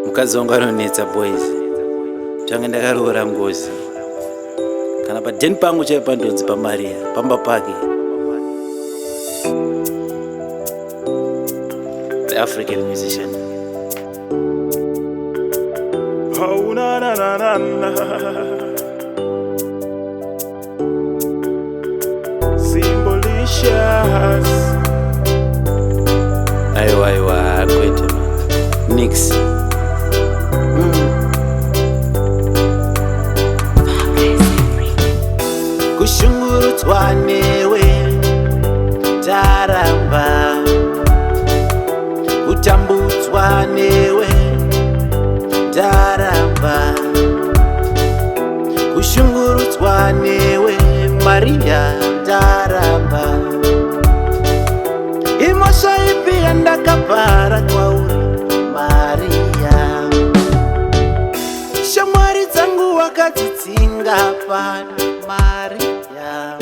Mukazi wangu anonetsa boys. Change ndakarora ngozi. Kana pa den pangu chaipa pandonzi pa Maria, pamba pake. The African musician. Oh na na na na na. Symbolicious. Aiwa, kwete man. Nix. Kushungurudzwa newe taramba, kutambudzwa newe taramba, kushungurudzwa newe Maria taramba. Imosha ipi yandakabhara kwauri Maria, shamwari dzangu wakadzidzinga pano Maria,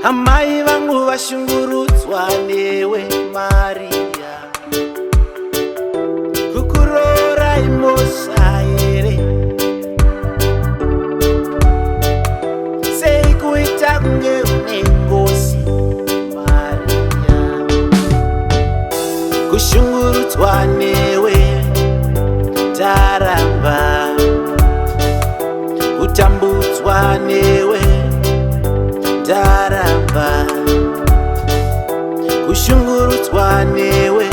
amai vangu vashungurudzwa newe Maria, kukurora imosha here, sei kuita kunge une ngozi Maria, kushungurudzwa newe taramba, kutambudzwa newe taramba, kushungurudzwa newe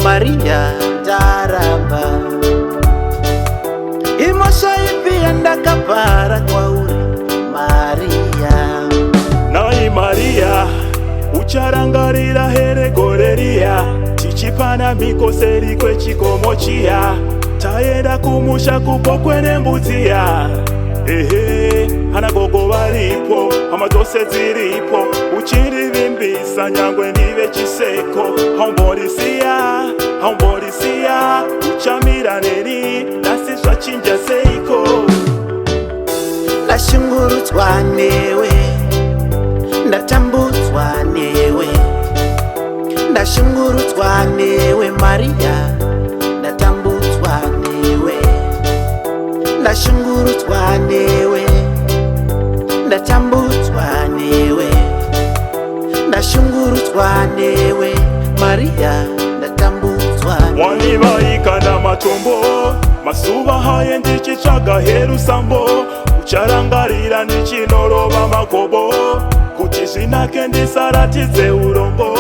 Maria taramba. Imosha ipi yandakabhara kwauri Maria. Nai Maria, ucharangarira here gore riya, tichipana mikoseri kwechikomo chiya, taenda kumusha kupo kwene mbudziya. Ehe, hana gogo varipo, hama dzose dziripo, uchirivimbisa nyangwe ndive chiseko. Haumbodisiya, uchamira neni, nasi zvachinja seiko. Ndashungurudzwa newe, ndatambudzwa newe, ndashungurudzwa newe Maria, ndatambudzwa newe, ndashungurudzwa newe, ndatambudzwa newe, ndashungurudzwa newe Maria, ndatambudzwa newe. Wanivaika namatombo, masuva haye ndichitsvaga heru sambo, ucharangarira ndichinorova magobo, kuti zvinake ndisaratidze urombo.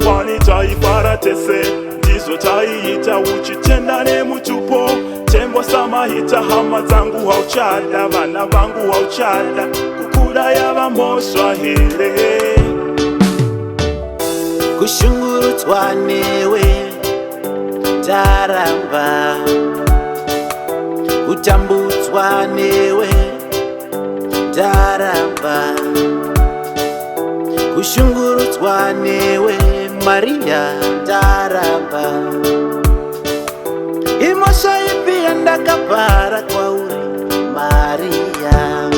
Wani taifara tese, ndizvo taiita uchitenda nemutupo, tembo samahita hama dzangu hauchada, vana vangu hauchada, kukura yava mhosva here. Kushungurudzwa newe taramba, kutambudzwa newe taramba, kushungurudzwa newe Maria taramba. Imosha ipi yandakabhara kwauri Maria.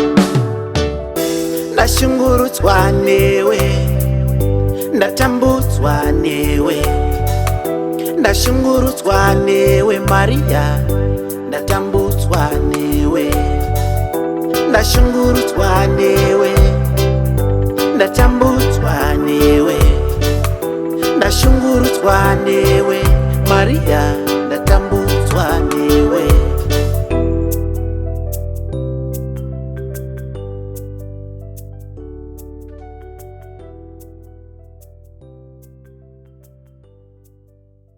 Ndashungurudzwa newe, ndatambudzwa newe, ndashungurudzwa newe Maria, ndatambudzwa newe, ndashungurudzwa newe, ndatambudzwa newe, ndashungurudzwa newe Maria.